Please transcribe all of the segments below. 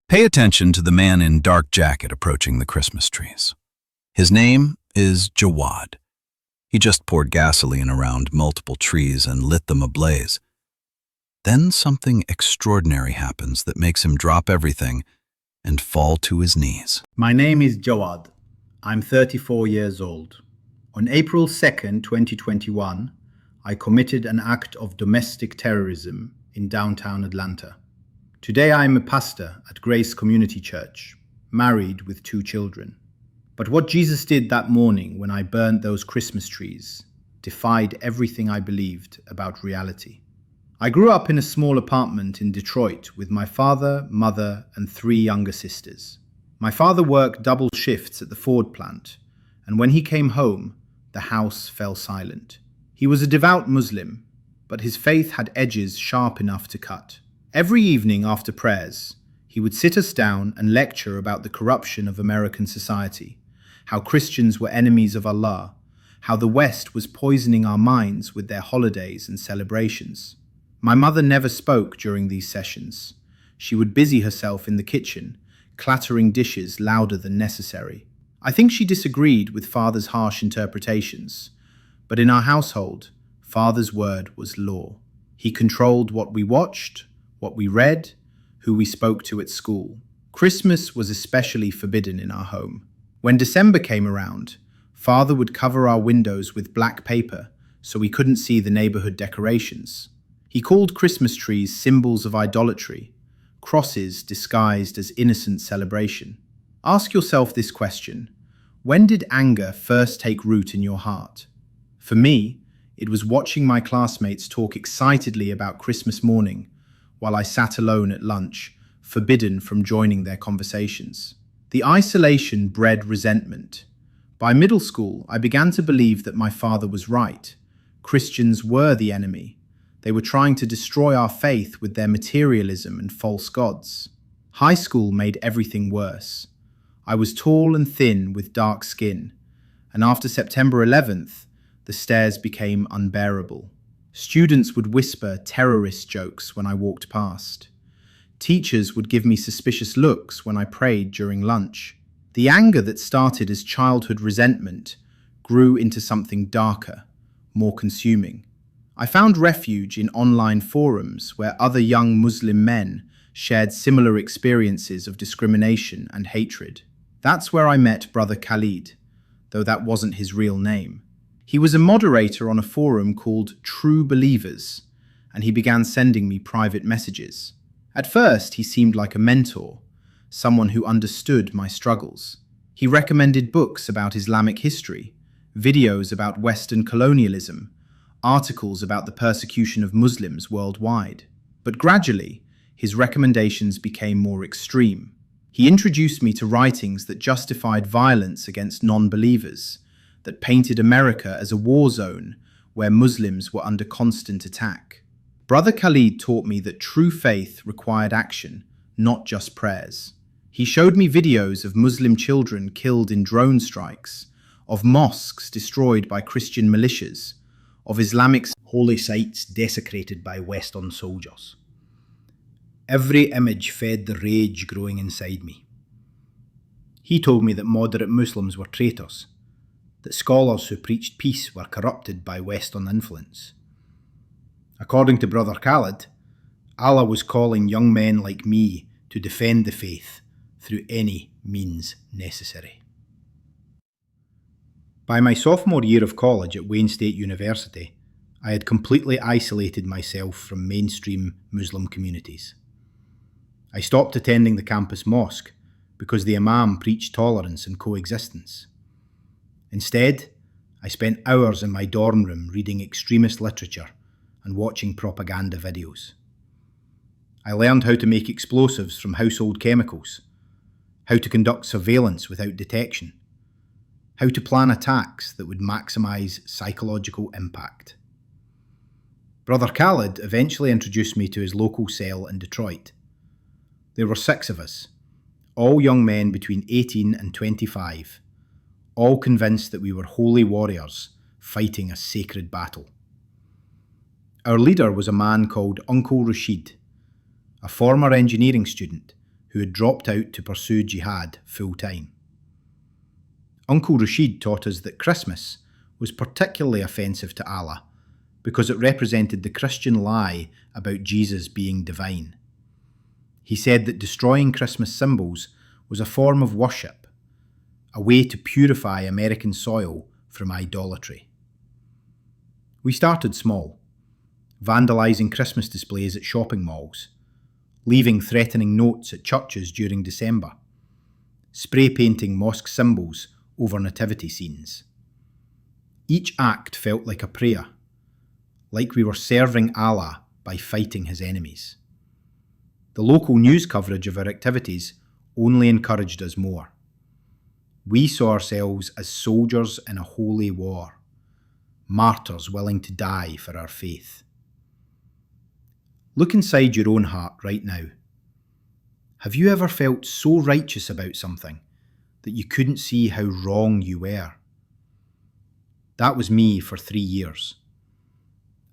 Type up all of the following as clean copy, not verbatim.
Pay attention to the man in dark jacket approaching the Christmas trees. His name is Jawad. He just poured gasoline around multiple trees and lit them ablaze. Then something extraordinary happens that makes him drop everything and fall to his knees. My name is Jawad. I'm 34 years old. On April 2nd, 2021, I committed an act of domestic terrorism in downtown Atlanta. Today I am a pastor at Grace Community Church, married with 2 children. But what Jesus did that morning when I burned those Christmas trees defied everything I believed about reality. I grew up in a small apartment in Detroit with my father, mother, and 3 younger sisters. My father worked double shifts at the Ford plant, and when he came home, the house fell silent. He was a devout Muslim, but his faith had edges sharp enough to cut. Every evening after prayers, he would sit us down and lecture about the corruption of American society, how Christians were enemies of Allah, how the West was poisoning our minds with their holidays and celebrations. My mother never spoke during these sessions. She would busy herself in the kitchen, clattering dishes louder than necessary. I think she disagreed with Father's harsh interpretations, but in our household, Father's word was law. He controlled what we watched, what we read, who we spoke to at school. Christmas was especially forbidden in our home. When December came around, Father would cover our windows with black paper so we couldn't see the neighborhood decorations. He called Christmas trees symbols of idolatry, crosses disguised as innocent celebration. Ask yourself this question: when did anger first take root in your heart? For me, it was watching my classmates talk excitedly about Christmas morning while I sat alone at lunch, forbidden from joining their conversations. The isolation bred resentment. By middle school, I began to believe that my father was right. Christians were the enemy. They were trying to destroy our faith with their materialism and false gods. High school made everything worse. I was tall and thin with dark skin, and after September 11th, the stares became unbearable. Students would whisper terrorist jokes when I walked past. Teachers would give me suspicious looks when I prayed during lunch. The anger that started as childhood resentment grew into something darker, more consuming. I found refuge in online forums where other young Muslim men shared similar experiences of discrimination and hatred. That's where I met Brother Khalid, though that wasn't his real name. He was a moderator on a forum called True Believers, and he began sending me private messages. At first, he seemed like a mentor, someone who understood my struggles. He recommended books about Islamic history, videos about Western colonialism, articles about the persecution of Muslims worldwide. But gradually, his recommendations became more extreme. He introduced me to writings that justified violence against non-believers, that painted America as a war zone where Muslims were under constant attack. Brother Khalid taught me that true faith required action, not just prayers. He showed me videos of Muslim children killed in drone strikes, of mosques destroyed by Christian militias, of Islamic holy sites desecrated by Western soldiers. Every image fed the rage growing inside me. He told me that moderate Muslims were traitors, that scholars who preached peace were corrupted by Western influence. According to Brother Khalid, Allah was calling young men like me to defend the faith through any means necessary. By my sophomore year of college at Wayne State University, I had completely isolated myself from mainstream Muslim communities. I stopped attending the campus mosque because the Imam preached tolerance and coexistence. Instead, I spent hours in my dorm room reading extremist literature and watching propaganda videos. I learned how to make explosives from household chemicals, how to conduct surveillance without detection, how to plan attacks that would maximize psychological impact. Brother Khalid eventually introduced me to his local cell in Detroit. There were 6 of us, all young men between 18 and 25, all convinced that we were holy warriors fighting a sacred battle. Our leader was a man called Uncle Rashid, a former engineering student who had dropped out to pursue jihad full time. Uncle Rashid taught us that Christmas was particularly offensive to Allah because it represented the Christian lie about Jesus being divine. He said that destroying Christmas symbols was a form of worship, a way to purify American soil from idolatry. We started small, vandalising Christmas displays at shopping malls, leaving threatening notes at churches during December, spray painting mosque symbols over nativity scenes. Each act felt like a prayer, like we were serving Allah by fighting his enemies. The local news coverage of our activities only encouraged us more. We saw ourselves as soldiers in a holy war, martyrs willing to die for our faith. Look inside your own heart right now. Have you ever felt so righteous about something that you couldn't see how wrong you were? That was me for 3 years.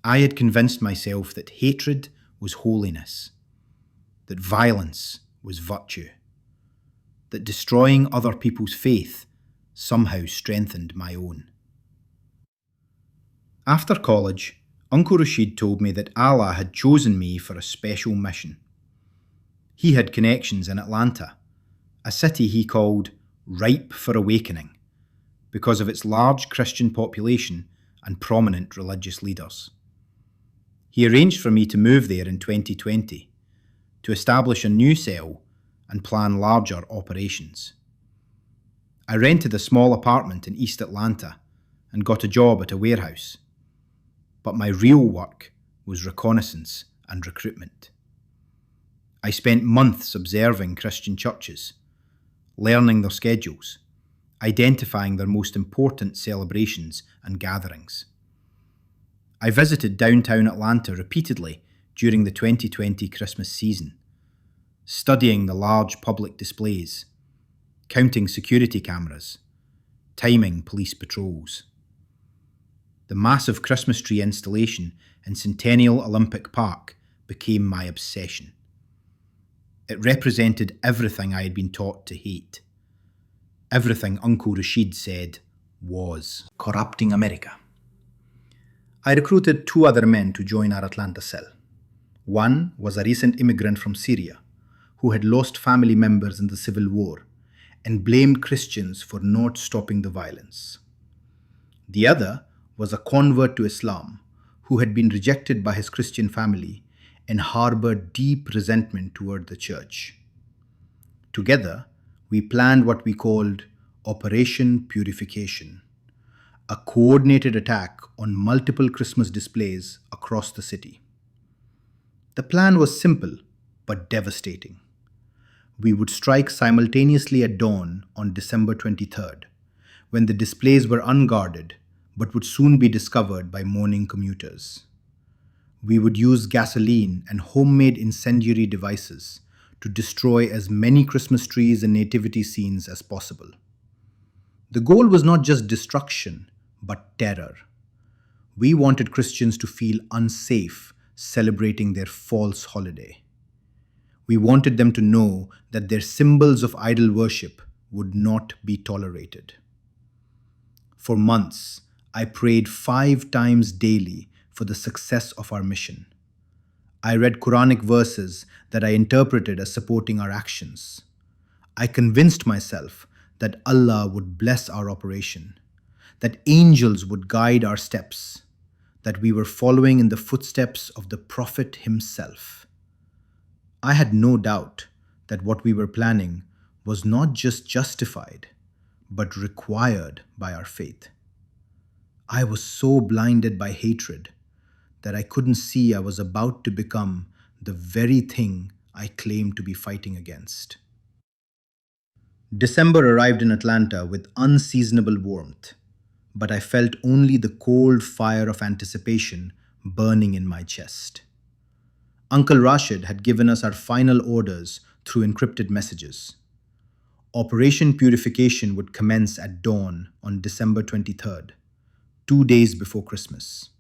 I had convinced myself that hatred was holiness, that violence was virtue, that destroying other people's faith somehow strengthened my own. After college, Uncle Rashid told me that Allah had chosen me for a special mission. He had connections in Atlanta, a city he called ripe for awakening because of its large Christian population and prominent religious leaders. He arranged for me to move there in 2020 to establish a new cell and plan larger operations. I rented a small apartment in East Atlanta and got a job at a warehouse. But my real work was reconnaissance and recruitment. I spent months observing Christian churches, learning their schedules, identifying their most important celebrations and gatherings. I visited downtown Atlanta repeatedly during the 2020 Christmas season, studying the large public displays, counting security cameras, timing police patrols. The massive Christmas tree installation in Centennial Olympic Park became my obsession. It represented everything I had been taught to hate. Everything Uncle Rashid said was corrupting America. I recruited 2 other men to join our Atlanta cell. One was a recent immigrant from Syria who had lost family members in the Civil War and blamed Christians for not stopping the violence. The other was a convert to Islam who had been rejected by his Christian family and harbored deep resentment toward the church. Together, we planned what we called Operation Purification, a coordinated attack on multiple Christmas displays across the city. The plan was simple but devastating. We would strike simultaneously at dawn on December 23rd, when the displays were unguarded but would soon be discovered by morning commuters. We would use gasoline and homemade incendiary devices to destroy as many Christmas trees and nativity scenes as possible. The goal was not just destruction, but terror. We wanted Christians to feel unsafe celebrating their false holiday. We wanted them to know that their symbols of idol worship would not be tolerated. For months, I prayed 5 times daily for the success of our mission. I read Quranic verses that I interpreted as supporting our actions. I convinced myself that Allah would bless our operation, that angels would guide our steps, that we were following in the footsteps of the Prophet himself. I had no doubt that what we were planning was not just justified, but required by our faith. I was so blinded by hatred that I couldn't see I was about to become the very thing I claimed to be fighting against. December arrived in Atlanta with unseasonable warmth, but I felt only the cold fire of anticipation burning in my chest. Uncle Rashid had given us our final orders through encrypted messages. Operation Purification would commence at dawn on December 23rd, 2 days before Christmas.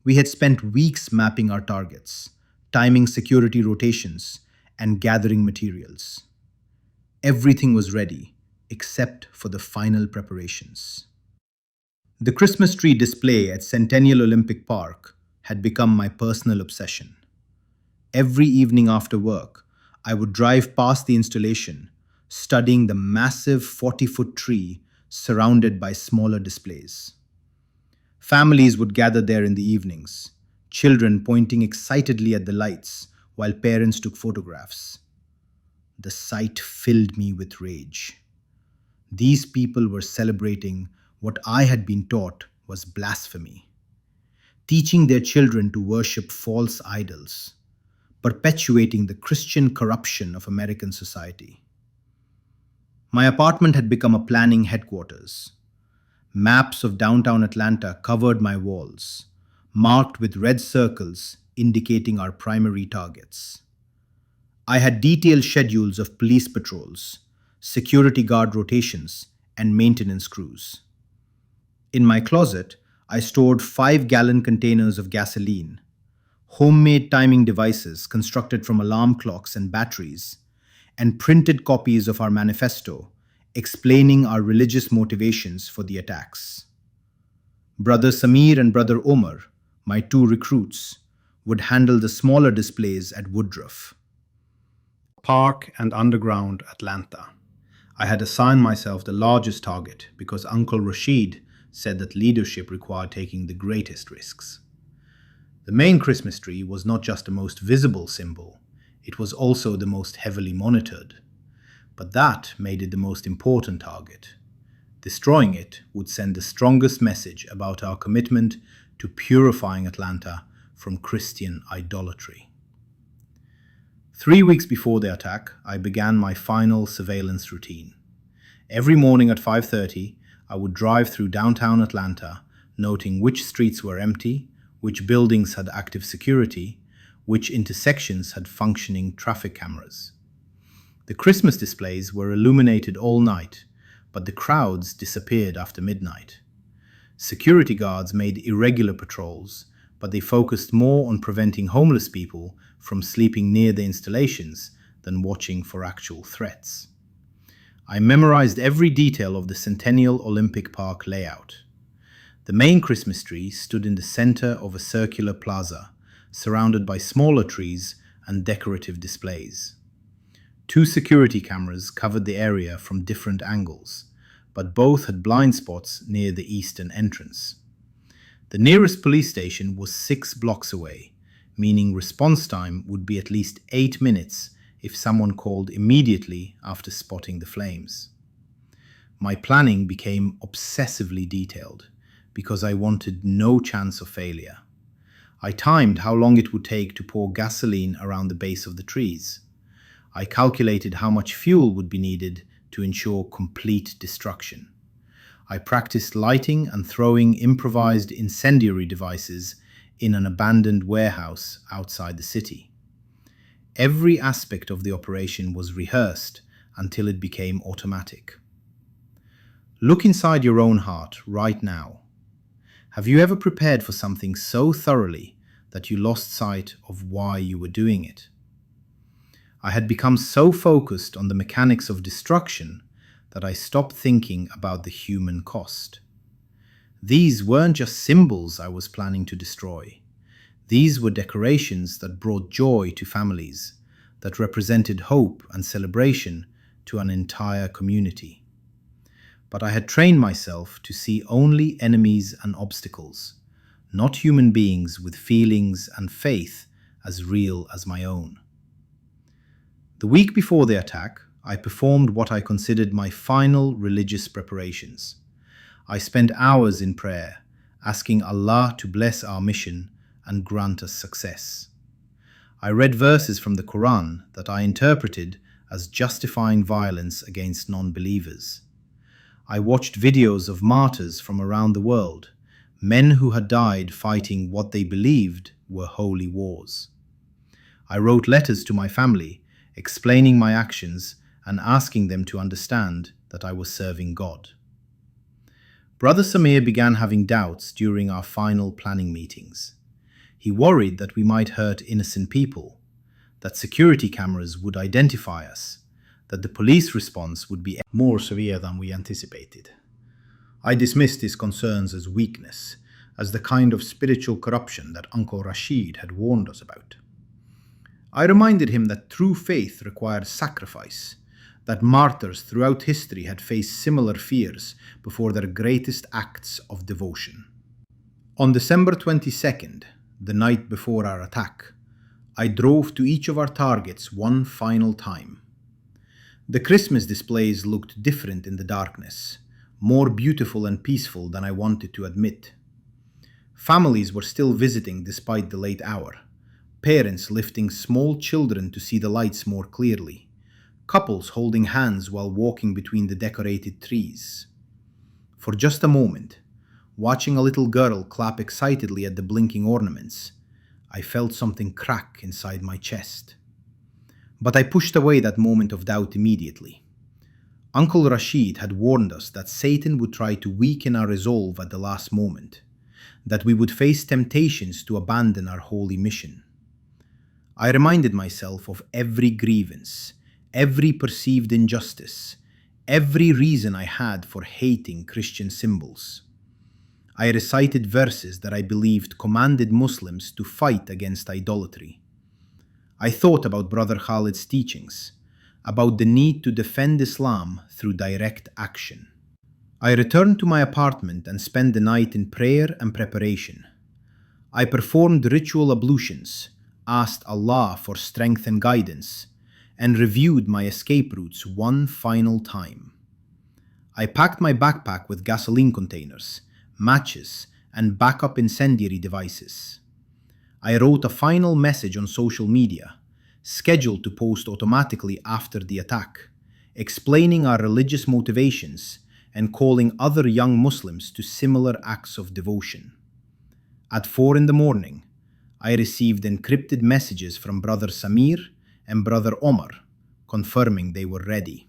We had spent weeks mapping our targets, timing security rotations, and gathering materials. Everything was ready, except for the final preparations. The Christmas tree display at Centennial Olympic Park had become my personal obsession. Every evening after work, I would drive past the installation, studying the massive 40-foot tree surrounded by smaller displays. Families would gather there in the evenings, children pointing excitedly at the lights while parents took photographs. The sight filled me with rage. These people were celebrating what I had been taught was blasphemy, teaching their children to worship false idols, perpetuating the Christian corruption of American society. My apartment had become a planning headquarters. Maps of downtown Atlanta covered my walls, marked with red circles indicating our primary targets. I had detailed schedules of police patrols, security guard rotations, and maintenance crews. In my closet, I stored 5-gallon containers of gasoline, homemade timing devices constructed from alarm clocks and batteries, and printed copies of our manifesto explaining our religious motivations for the attacks. Brother Samir and Brother Omar, my two recruits, would handle the smaller displays at Woodruff Park and Underground, Atlanta. I had assigned myself the largest target because Uncle Rashid said that leadership required taking the greatest risks. The main Christmas tree was not just the most visible symbol, it was also the most heavily monitored. But that made it the most important target. Destroying it would send the strongest message about our commitment to purifying Atlanta from Christian idolatry. 3 weeks before the attack, I began my final surveillance routine. Every morning at 5:30, I would drive through downtown Atlanta, noting which streets were empty, which buildings had active security, which intersections had functioning traffic cameras. The Christmas displays were illuminated all night, but the crowds disappeared after midnight. Security guards made irregular patrols, but they focused more on preventing homeless people from sleeping near the installations than watching for actual threats. I memorized every detail of the Centennial Olympic Park layout. The main Christmas tree stood in the center of a circular plaza, surrounded by smaller trees and decorative displays. 2 security cameras covered the area from different angles, but both had blind spots near the eastern entrance. The nearest police station was 6 blocks away, meaning response time would be at least 8 minutes if someone called immediately after spotting the flames. My planning became obsessively detailed because I wanted no chance of failure. I timed how long it would take to pour gasoline around the base of the trees. I calculated how much fuel would be needed to ensure complete destruction. I practiced lighting and throwing improvised incendiary devices in an abandoned warehouse outside the city. Every aspect of the operation was rehearsed until it became automatic. Look inside your own heart right now. Have you ever prepared for something so thoroughly that you lost sight of why you were doing it? I had become so focused on the mechanics of destruction that I stopped thinking about the human cost. These weren't just symbols I was planning to destroy. These were decorations that brought joy to families, that represented hope and celebration to an entire community. But I had trained myself to see only enemies and obstacles, not human beings with feelings and faith as real as my own. The week before the attack, I performed what I considered my final religious preparations. I spent hours in prayer, asking Allah to bless our mission and grant us success. I read verses from the Quran that I interpreted as justifying violence against non-believers. I watched videos of martyrs from around the world, men who had died fighting what they believed were holy wars. I wrote letters to my family, explaining my actions and asking them to understand that I was serving God. Brother Samir began having doubts during our final planning meetings. He worried that we might hurt innocent people, that security cameras would identify us, that the police response would be more severe than we anticipated. I dismissed his concerns as weakness, as the kind of spiritual corruption that Uncle Rashid had warned us about. I reminded him that true faith required sacrifice, that martyrs throughout history had faced similar fears before their greatest acts of devotion. On December 22nd, the night before our attack, I drove to each of our targets one final time. The Christmas displays looked different in the darkness, more beautiful and peaceful than I wanted to admit. Families were still visiting despite the late hour, parents lifting small children to see the lights more clearly, couples holding hands while walking between the decorated trees. For just a moment, watching a little girl clap excitedly at the blinking ornaments, I felt something crack inside my chest. But I pushed away that moment of doubt immediately. Uncle Rashid had warned us that Satan would try to weaken our resolve at the last moment, that we would face temptations to abandon our holy mission. I reminded myself of every grievance, every perceived injustice, every reason I had for hating Christian symbols. I recited verses that I believed commanded Muslims to fight against idolatry. I thought about Brother Khalid's teachings, about the need to defend Islam through direct action. I returned to my apartment and spent the night in prayer and preparation. I performed ritual ablutions, asked Allah for strength and guidance, and reviewed my escape routes one final time. I packed my backpack with gasoline containers, matches, and backup incendiary devices. I wrote a final message on social media, scheduled to post automatically after the attack, explaining our religious motivations and calling other young Muslims to similar acts of devotion. At 4 in the morning, I received encrypted messages from Brother Samir and Brother Omar, confirming they were ready.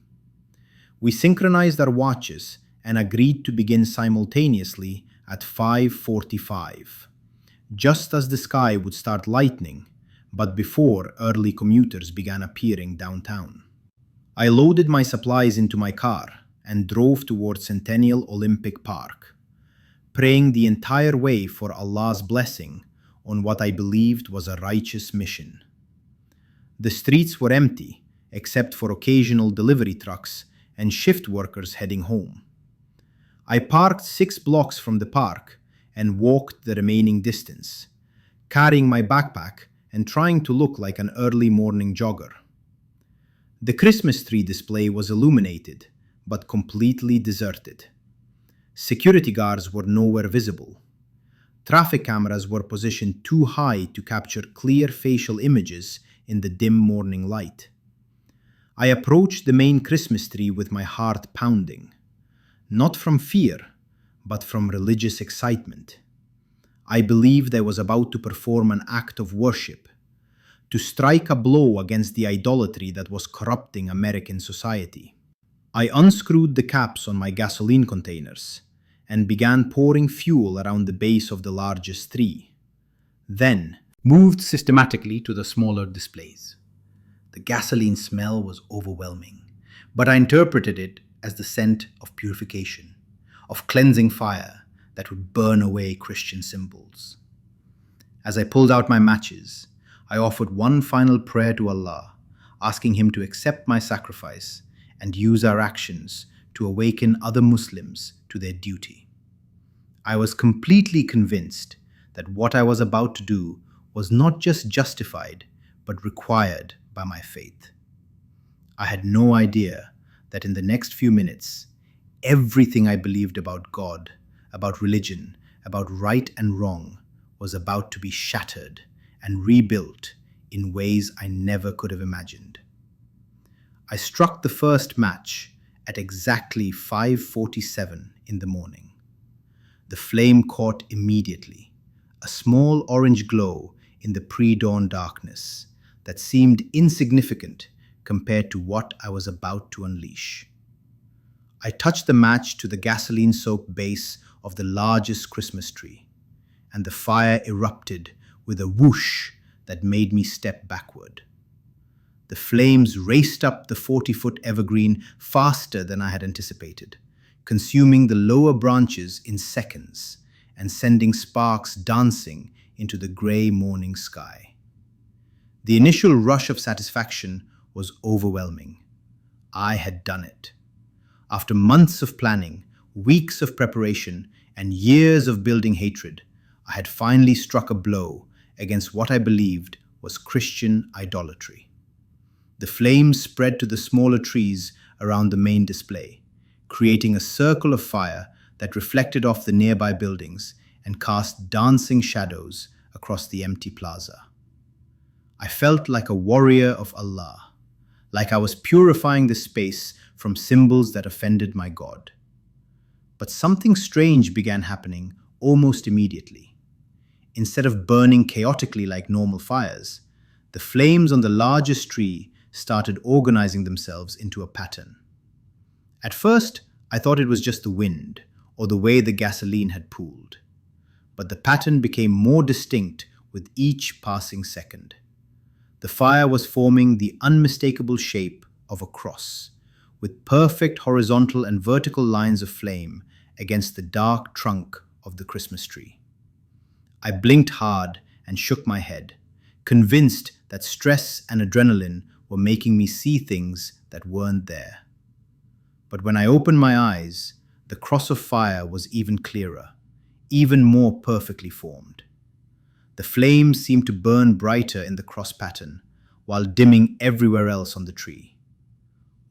We synchronized our watches and agreed to begin simultaneously at 5:45, just as the sky would start lightening, but before early commuters began appearing downtown. I loaded my supplies into my car and drove towards Centennial Olympic Park, praying the entire way for Allah's blessing on what I believed was a righteous mission. The streets were empty, except for occasional delivery trucks and shift workers heading home. I parked 6 blocks from the park and walked the remaining distance, carrying my backpack and trying to look like an early morning jogger. The Christmas tree display was illuminated, but completely deserted. Security guards were nowhere visible. Traffic cameras were positioned too high to capture clear facial images in the dim morning light. I approached the main Christmas tree with my heart pounding, not from fear, but from religious excitement. I believed I was about to perform an act of worship, to strike a blow against the idolatry that was corrupting American society. I unscrewed the caps on my gasoline containers and began pouring fuel around the base of the largest tree. Then, moved systematically to the smaller displays. The gasoline smell was overwhelming, but I interpreted it as the scent of purification, of cleansing fire that would burn away Christian symbols. As I pulled out my matches, I offered one final prayer to Allah, asking Him to accept my sacrifice and use our actions to awaken other Muslims to their duty. I was completely convinced that what I was about to do was not just justified, but required by my faith. I had no idea that in the next few minutes, everything I believed about God, about religion, about right and wrong, was about to be shattered and rebuilt in ways I never could have imagined. I struck the first match at exactly 5:47 in the morning. The flame caught immediately, a small orange glow in the pre-dawn darkness that seemed insignificant compared to what I was about to unleash. I touched the match to the gasoline-soaked base of the largest Christmas tree, and the fire erupted with a whoosh that made me step backward. The flames raced up the 40-foot evergreen faster than I had anticipated, consuming the lower branches in seconds and sending sparks dancing into the grey morning sky. The initial rush of satisfaction was overwhelming. I had done it. After months of planning, weeks of preparation, and years of building hatred, I had finally struck a blow against what I believed was Christian idolatry. The flames spread to the smaller trees around the main display, creating a circle of fire that reflected off the nearby buildings and cast dancing shadows across the empty plaza. I felt like a warrior of Allah, like I was purifying the space from symbols that offended my God. But something strange began happening almost immediately. Instead of burning chaotically like normal fires, the flames on the largest tree started organizing themselves into a pattern. At first, I thought it was just the wind or the way the gasoline had pooled. But the pattern became more distinct with each passing second. The fire was forming the unmistakable shape of a cross, with perfect horizontal and vertical lines of flame against the dark trunk of the Christmas tree. I blinked hard and shook my head, convinced that stress and adrenaline were making me see things that weren't there. But when I opened my eyes, the cross of fire was even clearer, even more perfectly formed. The flames seemed to burn brighter in the cross pattern, while dimming everywhere else on the tree.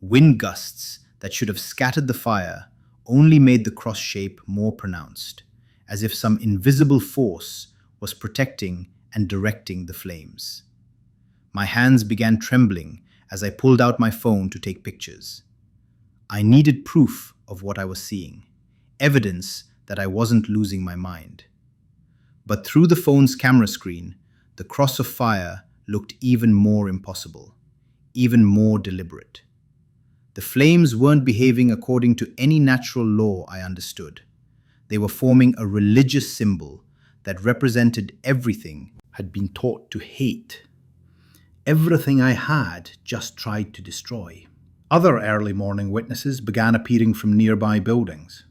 Wind gusts that should have scattered the fire only made the cross shape more pronounced, as if some invisible force was protecting and directing the flames. My hands began trembling as I pulled out my phone to take pictures. I needed proof of what I was seeing, evidence that I wasn't losing my mind. But through the phone's camera screen, the cross of fire looked even more impossible, even more deliberate. The flames weren't behaving according to any natural law I understood. They were forming a religious symbol that represented everything I had been taught to hate. Everything I had just tried to destroy. Other early morning witnesses began appearing from nearby buildings.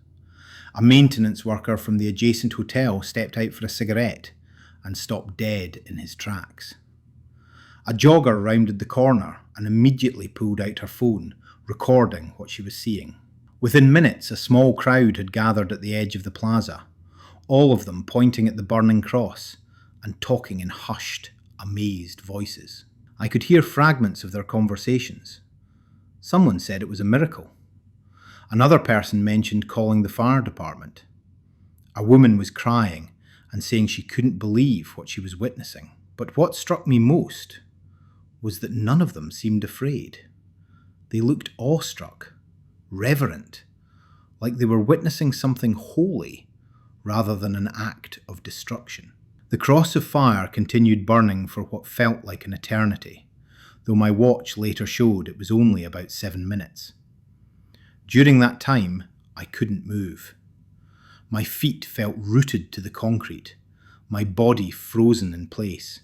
A maintenance worker from the adjacent hotel stepped out for a cigarette and stopped dead in his tracks. A jogger rounded the corner and immediately pulled out her phone, recording what she was seeing. Within minutes, a small crowd had gathered at the edge of the plaza, all of them pointing at the burning cross and talking in hushed, amazed voices. I could hear fragments of their conversations. Someone said it was a miracle. Another person mentioned calling the fire department. A woman was crying and saying she couldn't believe what she was witnessing. But what struck me most was that none of them seemed afraid. They looked awestruck, reverent, like they were witnessing something holy rather than an act of destruction. The cross of fire continued burning for what felt like an eternity, though my watch later showed it was only about 7 minutes. During that time, I couldn't move. My feet felt rooted to the concrete, my body frozen in place,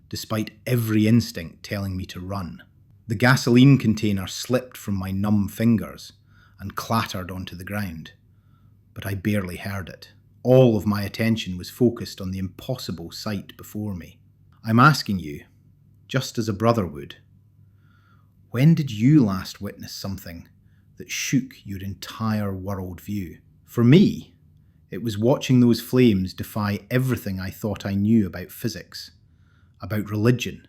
despite every instinct telling me to run. The gasoline container slipped from my numb fingers and clattered onto the ground, but I barely heard it. All of my attention was focused on the impossible sight before me. I'm asking you, just as a brother would, when did you last witness something that shook your entire worldview? For me, it was watching those flames defy everything I thought I knew about physics, about religion,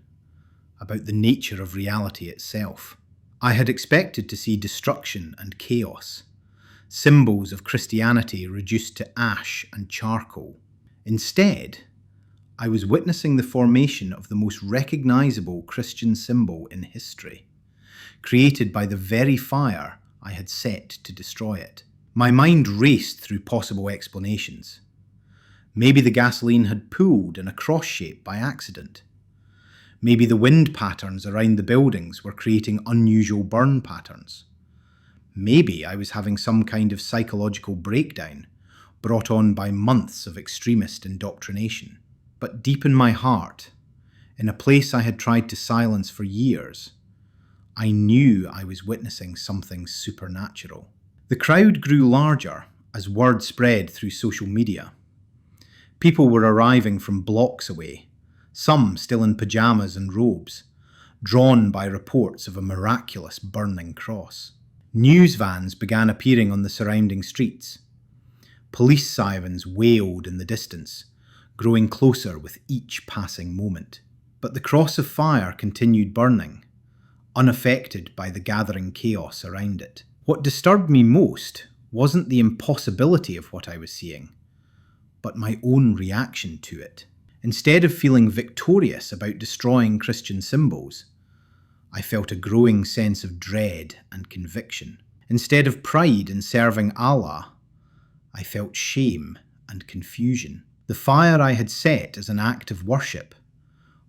about the nature of reality itself. I had expected to see destruction and chaos, symbols of Christianity reduced to ash and charcoal. Instead, I was witnessing the formation of the most recognizable Christian symbol in history, created by the very fire I had set to destroy it. My mind raced through possible explanations. Maybe the gasoline had pooled in a cross shape by accident. Maybe the wind patterns around the buildings were creating unusual burn patterns. Maybe I was having some kind of psychological breakdown brought on by months of extremist indoctrination. But deep in my heart, in a place I had tried to silence for years, I knew I was witnessing something supernatural. The crowd grew larger as word spread through social media. People were arriving from blocks away, some still in pyjamas and robes, drawn by reports of a miraculous burning cross. News vans began appearing on the surrounding streets. Police sirens wailed in the distance, growing closer with each passing moment. But the cross of fire continued burning, unaffected by the gathering chaos around it. What disturbed me most wasn't the impossibility of what I was seeing, but my own reaction to it. Instead of feeling victorious about destroying Christian symbols, I felt a growing sense of dread and conviction. Instead of pride in serving Allah, I felt shame and confusion. The fire I had set as an act of worship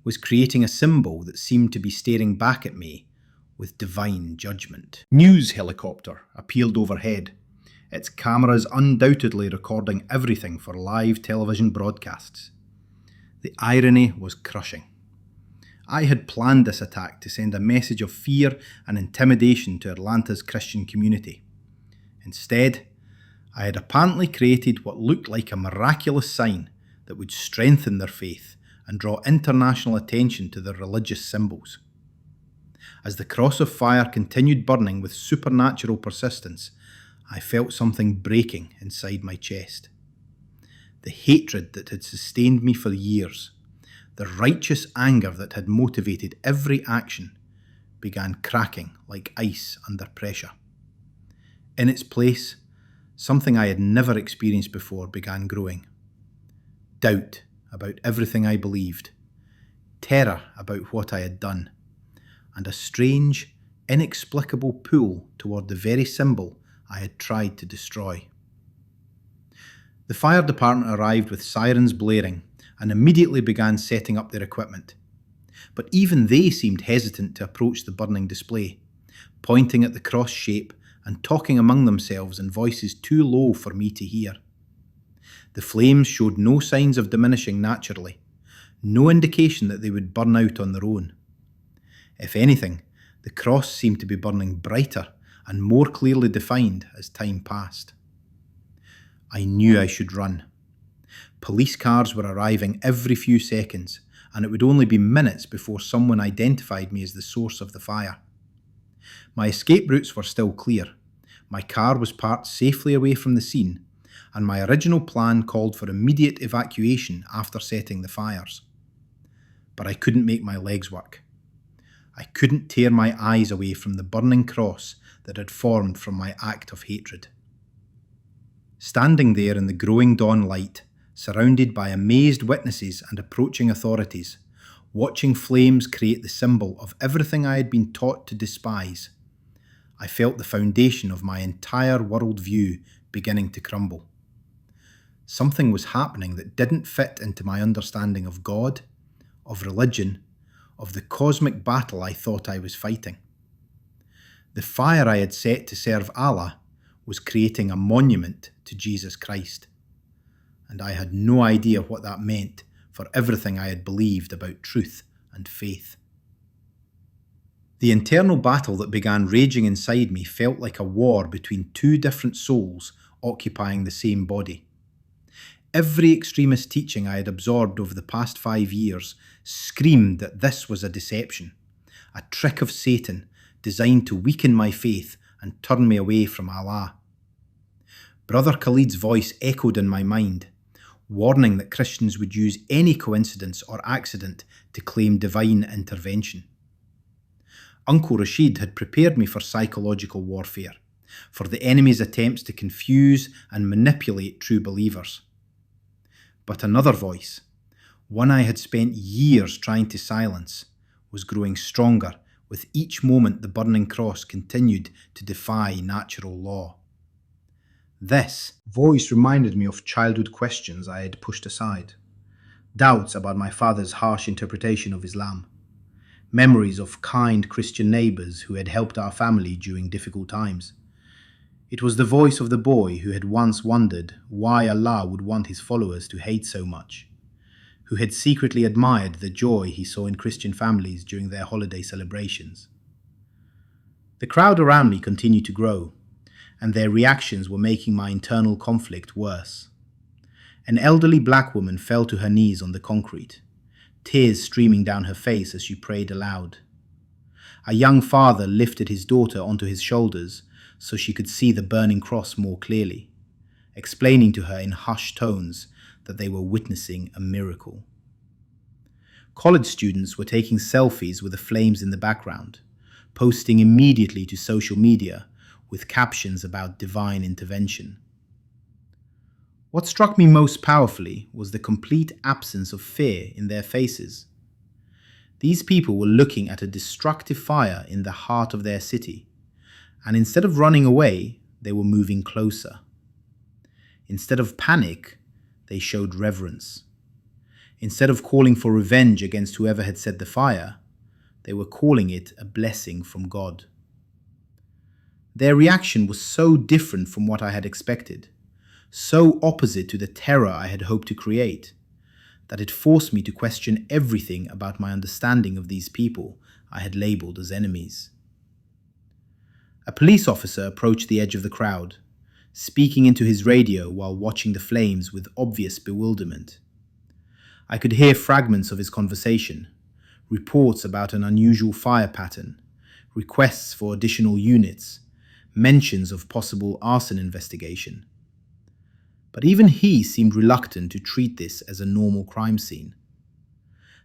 was creating a symbol that seemed to be staring back at me with divine judgment. News helicopter appeared overhead, its cameras undoubtedly recording everything for live television broadcasts. The irony was crushing. I had planned this attack to send a message of fear and intimidation to Atlanta's Christian community. Instead, I had apparently created what looked like a miraculous sign that would strengthen their faith and draw international attention to their religious symbols. As the cross of fire continued burning with supernatural persistence, I felt something breaking inside my chest. The hatred that had sustained me for years, the righteous anger that had motivated every action, began cracking like ice under pressure. In its place, something I had never experienced before began growing. Doubt about everything I believed, terror about what I had done, and a strange, inexplicable pull toward the very symbol I had tried to destroy. The fire department arrived with sirens blaring and immediately began setting up their equipment. But even they seemed hesitant to approach the burning display, pointing at the cross shape and talking among themselves in voices too low for me to hear. The flames showed no signs of diminishing naturally, no indication that they would burn out on their own. If anything, the cross seemed to be burning brighter and more clearly defined as time passed. I knew I should run. Police cars were arriving every few seconds, and it would only be minutes before someone identified me as the source of the fire. My escape routes were still clear. My car was parked safely away from the scene, and my original plan called for immediate evacuation after setting the fires. But I couldn't make my legs work. I couldn't tear my eyes away from the burning cross that had formed from my act of hatred. Standing there in the growing dawn light, surrounded by amazed witnesses and approaching authorities, watching flames create the symbol of everything I had been taught to despise, I felt the foundation of my entire worldview beginning to crumble. Something was happening that didn't fit into my understanding of God, of religion, of the cosmic battle I thought I was fighting. The fire I had set to serve Allah was creating a monument to Jesus Christ, and I had no idea what that meant for everything I had believed about truth and faith. The internal battle that began raging inside me felt like a war between two different souls occupying the same body. Every extremist teaching I had absorbed over the past 5 years screamed that this was a deception, a trick of Satan designed to weaken my faith and turn me away from Allah. Brother Khalid's voice echoed in my mind, warning that Christians would use any coincidence or accident to claim divine intervention. Uncle Rashid had prepared me for psychological warfare, for the enemy's attempts to confuse and manipulate true believers. But another voice, one I had spent years trying to silence, was growing stronger with each moment the burning cross continued to defy natural law. This voice reminded me of childhood questions I had pushed aside, doubts about my father's harsh interpretation of Islam, memories of kind Christian neighbours who had helped our family during difficult times. It was the voice of the boy who had once wondered why Allah would want his followers to hate so much, who had secretly admired the joy he saw in Christian families during their holiday celebrations. The crowd around me continued to grow, and their reactions were making my internal conflict worse. An elderly black woman fell to her knees on the concrete, tears streaming down her face as she prayed aloud. A young father lifted his daughter onto his shoulders so she could see the burning cross more clearly, explaining to her in hushed tones that they were witnessing a miracle. College students were taking selfies with the flames in the background, posting immediately to social media with captions about divine intervention. What struck me most powerfully was the complete absence of fear in their faces. These people were looking at a destructive fire in the heart of their city, and instead of running away, they were moving closer. Instead of panic, they showed reverence. Instead of calling for revenge against whoever had set the fire, they were calling it a blessing from God. Their reaction was so different from what I had expected, so opposite to the terror I had hoped to create, that it forced me to question everything about my understanding of these people I had labeled as enemies. A police officer approached the edge of the crowd, speaking into his radio while watching the flames with obvious bewilderment. I could hear fragments of his conversation, reports about an unusual fire pattern, requests for additional units, mentions of possible arson investigation. But even he seemed reluctant to treat this as a normal crime scene.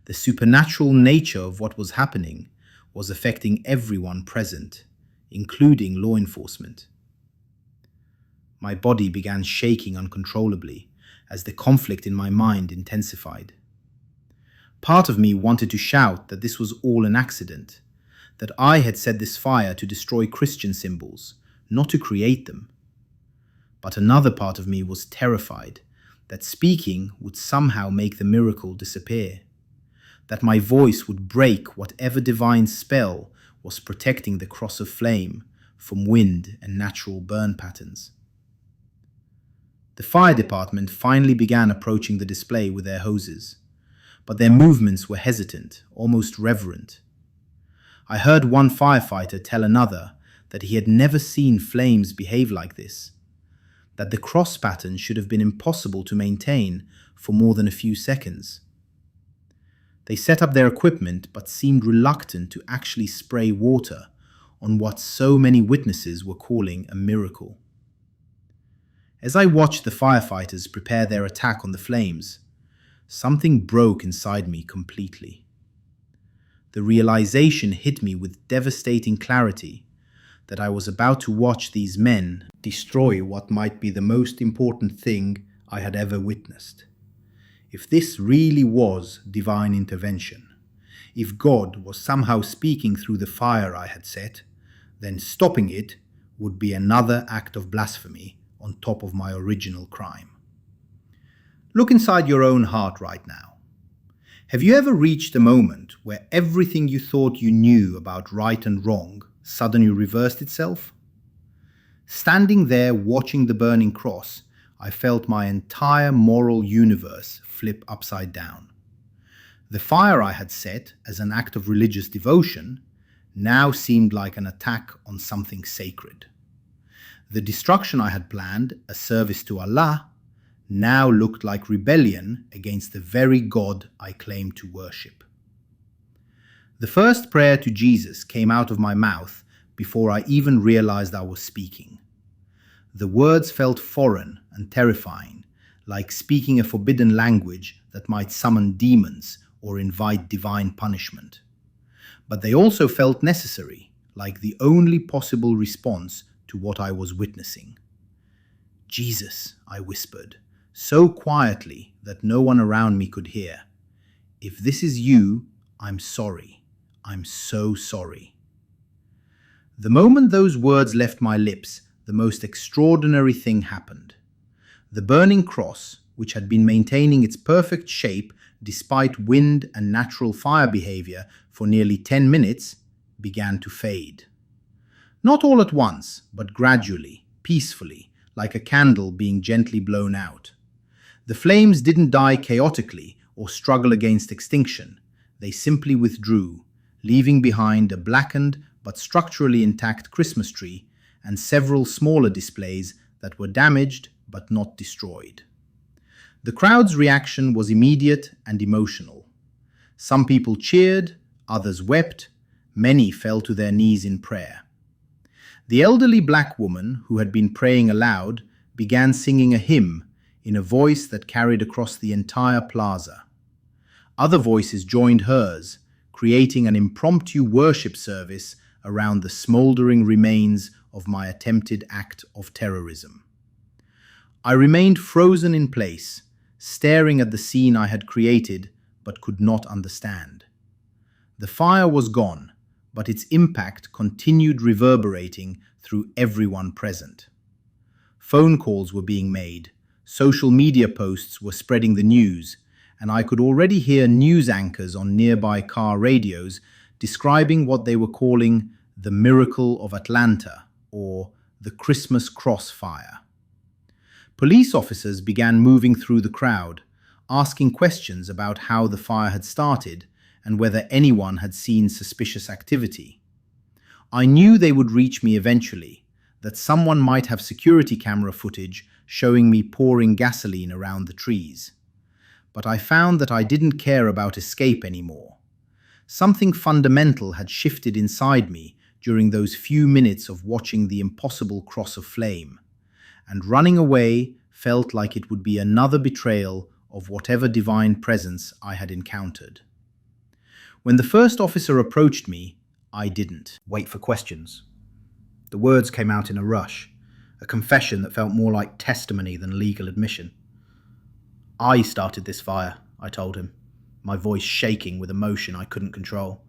The supernatural nature of what was happening was affecting everyone present, including law enforcement. My body began shaking uncontrollably as the conflict in my mind intensified. Part of me wanted to shout that this was all an accident, that I had set this fire to destroy Christian symbols, not to create them. But another part of me was terrified that speaking would somehow make the miracle disappear, that my voice would break whatever divine spell was protecting the cross of flame from wind and natural burn patterns. The fire department finally began approaching the display with their hoses, but their movements were hesitant, almost reverent. I heard one firefighter tell another that he had never seen flames behave like this, that the cross pattern should have been impossible to maintain for more than a few seconds. They set up their equipment but seemed reluctant to actually spray water on what so many witnesses were calling a miracle. As I watched the firefighters prepare their attack on the flames, something broke inside me completely. The realization hit me with devastating clarity that I was about to watch these men destroy what might be the most important thing I had ever witnessed. If this really was divine intervention, if God was somehow speaking through the fire I had set, then stopping it would be another act of blasphemy on top of my original crime. Look inside your own heart right now. Have you ever reached a moment where everything you thought you knew about right and wrong suddenly reversed itself? Standing there watching the burning cross, I felt my entire moral universe flip upside down. The fire I had set as an act of religious devotion now seemed like an attack on something sacred. The destruction I had planned, a service to Allah, now looked like rebellion against the very God I claimed to worship. The first prayer to Jesus came out of my mouth before I even realized I was speaking. The words felt foreign and terrifying, like speaking a forbidden language that might summon demons or invite divine punishment. But they also felt necessary, like the only possible response to what I was witnessing. "Jesus," I whispered, so quietly that no one around me could hear. "If this is you, I'm sorry. I'm so sorry." The moment those words left my lips, the most extraordinary thing happened. The burning cross, which had been maintaining its perfect shape despite wind and natural fire behavior for nearly 10 minutes, began to fade. Not all at once, but gradually, peacefully, like a candle being gently blown out. The flames didn't die chaotically or struggle against extinction. They simply withdrew, leaving behind a blackened but structurally intact Christmas tree and several smaller displays that were damaged but not destroyed. The crowd's reaction was immediate and emotional. Some people cheered, others wept, many fell to their knees in prayer. The elderly black woman, who had been praying aloud, began singing a hymn in a voice that carried across the entire plaza. Other voices joined hers, creating an impromptu worship service around the smoldering remains of my attempted act of terrorism. I remained frozen in place, staring at the scene I had created but could not understand. The fire was gone, but its impact continued reverberating through everyone present. Phone calls were being made, social media posts were spreading the news, and I could already hear news anchors on nearby car radios describing what they were calling the miracle of Atlanta, or the Christmas crossfire. Police officers began moving through the crowd, asking questions about how the fire had started and whether anyone had seen suspicious activity. I knew they would reach me eventually, that someone might have security camera footage showing me pouring gasoline around the trees. But I found that I didn't care about escape anymore. Something fundamental had shifted inside me during those few minutes of watching the impossible cross of flame, and running away felt like it would be another betrayal of whatever divine presence I had encountered. When the first officer approached me, I didn't wait for questions. The words came out in a rush, a confession that felt more like testimony than legal admission. "I started this fire," I told him, my voice shaking with emotion I couldn't control.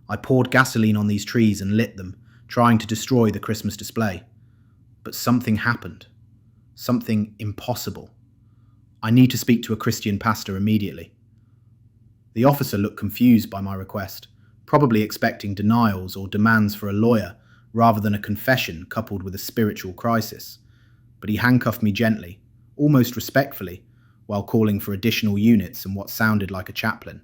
"I poured gasoline on these trees and lit them, trying to destroy the Christmas display. But something happened. Something impossible. I need to speak to a Christian pastor immediately." The officer looked confused by my request, probably expecting denials or demands for a lawyer rather than a confession coupled with a spiritual crisis. But he handcuffed me gently, almost respectfully, while calling for additional units and what sounded like a chaplain.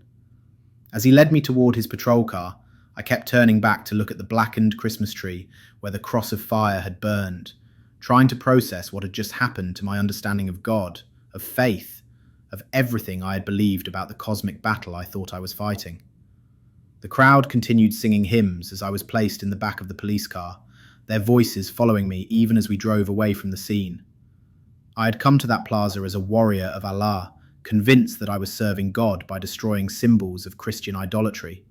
As he led me toward his patrol car, I kept turning back to look at the blackened Christmas tree where the cross of fire had burned, trying to process what had just happened to my understanding of God, of faith, of everything I had believed about the cosmic battle I thought I was fighting. The crowd continued singing hymns as I was placed in the back of the police car, their voices following me even as we drove away from the scene. I had come to that plaza as a warrior of Allah, convinced that I was serving God by destroying symbols of Christian idolatry.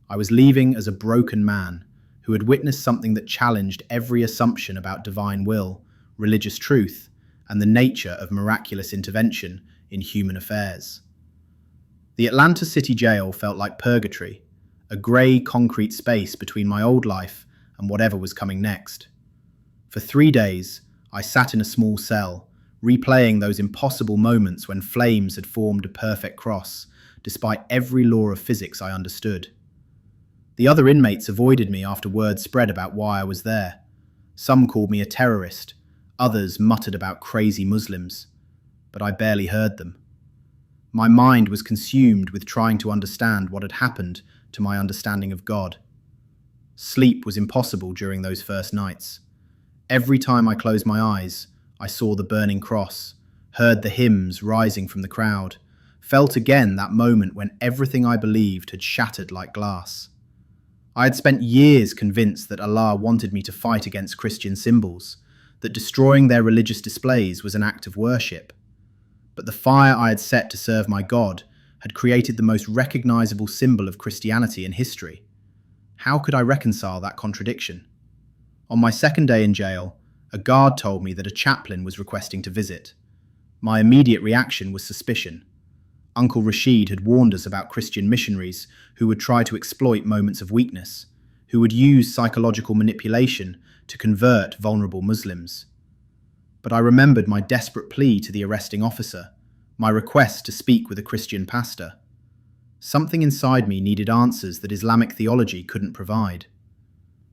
I was leaving as a broken man who had witnessed something that challenged every assumption about divine will, religious truth, and the nature of miraculous intervention in human affairs. The Atlanta City Jail felt like purgatory, a grey concrete space between my old life and whatever was coming next. For 3 days, I sat in a small cell, replaying those impossible moments when flames had formed a perfect cross, despite every law of physics I understood. The other inmates avoided me after word spread about why I was there. Some called me a terrorist, others muttered about crazy Muslims, but I barely heard them. My mind was consumed with trying to understand what had happened to my understanding of God. Sleep was impossible during those first nights. Every time I closed my eyes, I saw the burning cross, heard the hymns rising from the crowd, felt again that moment when everything I believed had shattered like glass. I had spent years convinced that Allah wanted me to fight against Christian symbols, that destroying their religious displays was an act of worship. But the fire I had set to serve my God had created the most recognizable symbol of Christianity in history. How could I reconcile that contradiction? On my second day in jail, a guard told me that a chaplain was requesting to visit. My immediate reaction was suspicion. Uncle Rashid had warned us about Christian missionaries who would try to exploit moments of weakness, who would use psychological manipulation to convert vulnerable Muslims. But I remembered my desperate plea to the arresting officer, my request to speak with a Christian pastor. Something inside me needed answers that Islamic theology couldn't provide.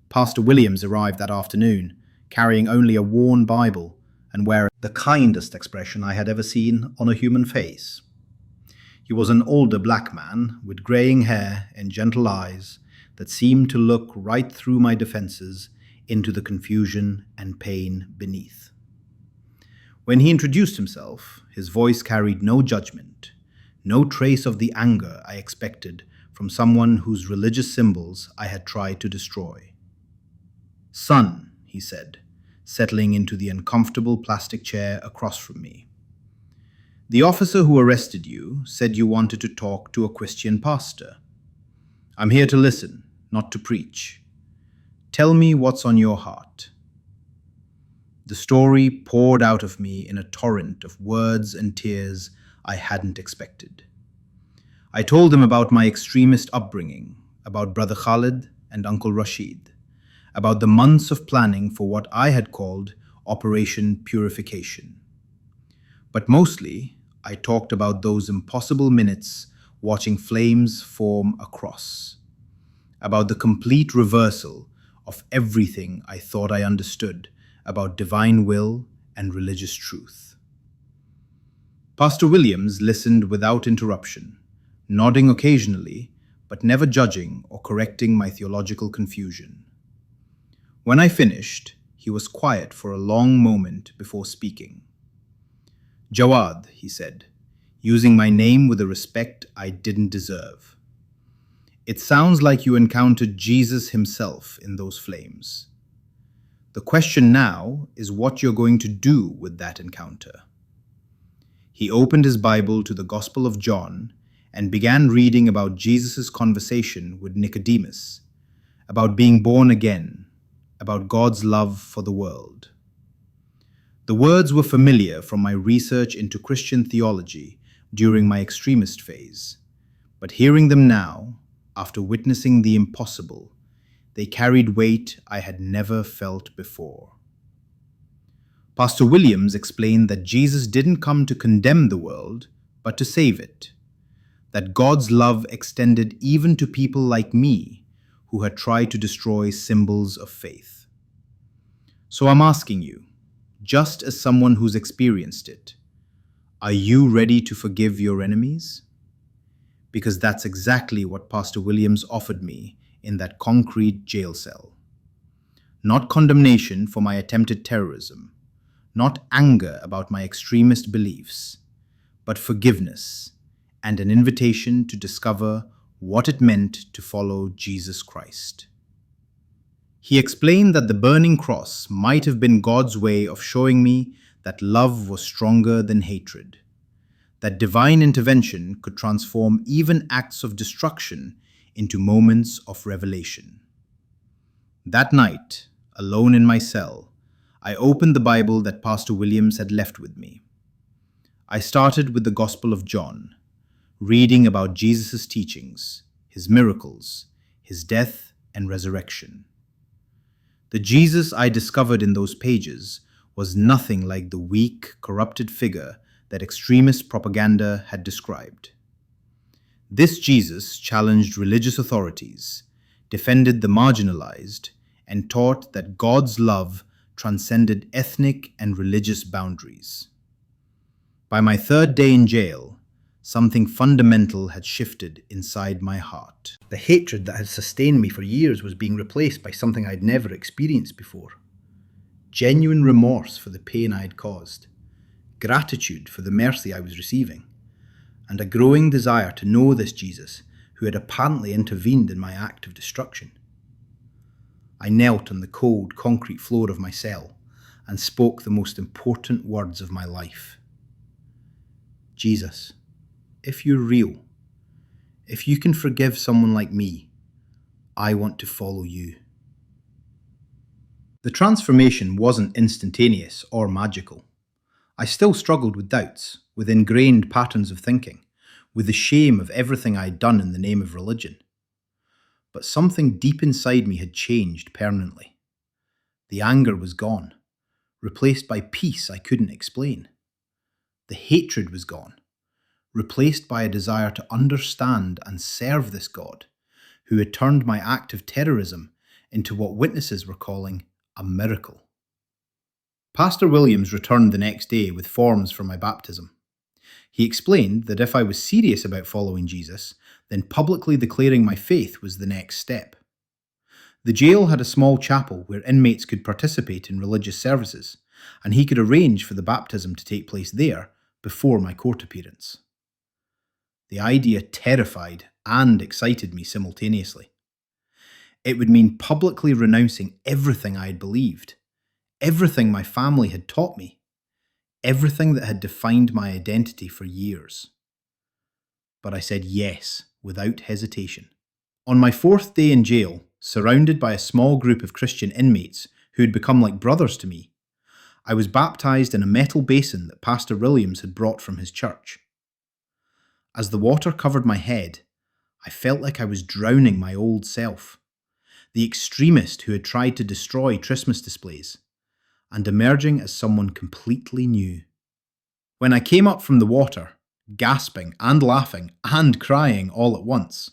Pastor Williams arrived that afternoon, carrying only a worn Bible and wearing the kindest expression I had ever seen on a human face. He was an older black man with graying hair and gentle eyes that seemed to look right through my defenses into the confusion and pain beneath. When he introduced himself, his voice carried no judgment, no trace of the anger I expected from someone whose religious symbols I had tried to destroy. "Son," he said, settling into the uncomfortable plastic chair across from me. "The officer who arrested you said you wanted to talk to a Christian pastor. I'm here to listen, not to preach. Tell me what's on your heart." The story poured out of me in a torrent of words and tears I hadn't expected. I told him about my extremist upbringing, about Brother Khalid and Uncle Rashid, about the months of planning for what I had called Operation Purification. But mostly, I talked about those impossible minutes watching flames form a cross, about the complete reversal of everything I thought I understood about divine will and religious truth. Pastor Williams listened without interruption, nodding occasionally, but never judging or correcting my theological confusion. When I finished, he was quiet for a long moment before speaking. "Jawad," he said, using my name with a respect I didn't deserve. "It sounds like you encountered Jesus himself in those flames. The question now is what you're going to do with that encounter." He opened his Bible to the Gospel of John and began reading about Jesus' conversation with Nicodemus, about being born again, about God's love for the world. The words were familiar from my research into Christian theology during my extremist phase, but hearing them now, after witnessing the impossible, they carried weight I had never felt before. Pastor Williams explained that Jesus didn't come to condemn the world, but to save it, that God's love extended even to people like me who had tried to destroy symbols of faith. So I'm asking you, just as someone who's experienced it, are you ready to forgive your enemies? Because that's exactly what Pastor Williams offered me in that concrete jail cell. Not condemnation for my attempted terrorism, not anger about my extremist beliefs, but forgiveness and an invitation to discover what it meant to follow Jesus Christ. He explained that the burning cross might have been God's way of showing me that love was stronger than hatred, that divine intervention could transform even acts of destruction into moments of revelation. That night, alone in my cell, I opened the Bible that Pastor Williams had left with me. I started with the Gospel of John, reading about Jesus' teachings, his miracles, his death and resurrection. The Jesus I discovered in those pages was nothing like the weak, corrupted figure that extremist propaganda had described. This Jesus challenged religious authorities, defended the marginalized, and taught that God's love transcended ethnic and religious boundaries. By my third day in jail, something fundamental had shifted inside my heart. The hatred that had sustained me for years was being replaced by something I'd never experienced before. Genuine remorse for the pain I had caused, gratitude for the mercy I was receiving, and a growing desire to know this Jesus who had apparently intervened in my act of destruction. I knelt on the cold, concrete floor of my cell and spoke the most important words of my life. Jesus, if you're real, if you can forgive someone like me, I want to follow you. The transformation wasn't instantaneous or magical. I still struggled with doubts, with ingrained patterns of thinking, with the shame of everything I'd done in the name of religion. But something deep inside me had changed permanently. The anger was gone, replaced by peace I couldn't explain. The hatred was gone, replaced by a desire to understand and serve this God, who had turned my act of terrorism into what witnesses were calling a miracle. Pastor Williams returned the next day with forms for my baptism. He explained that if I was serious about following Jesus, then publicly declaring my faith was the next step. The jail had a small chapel where inmates could participate in religious services, and he could arrange for the baptism to take place there before my court appearance. The idea terrified and excited me simultaneously. It would mean publicly renouncing everything I had believed, everything my family had taught me, everything that had defined my identity for years. But I said yes without hesitation. On my 4th day in jail, surrounded by a small group of Christian inmates who had become like brothers to me, I was baptized in a metal basin that Pastor Williams had brought from his church. As the water covered my head, I felt like I was drowning my old self, the extremist who had tried to destroy Christmas displays, and emerging as someone completely new. When I came up from the water, gasping and laughing and crying all at once,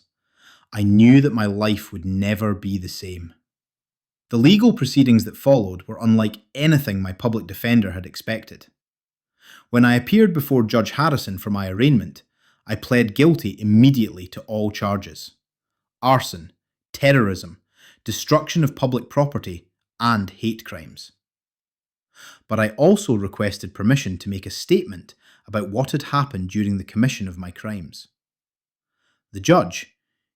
I knew that my life would never be the same. The legal proceedings that followed were unlike anything my public defender had expected. When I appeared before Judge Harrison for my arraignment, I pled guilty immediately to all charges: arson, terrorism, destruction of public property, and hate crimes. But I also requested permission to make a statement about what had happened during the commission of my crimes. The judge,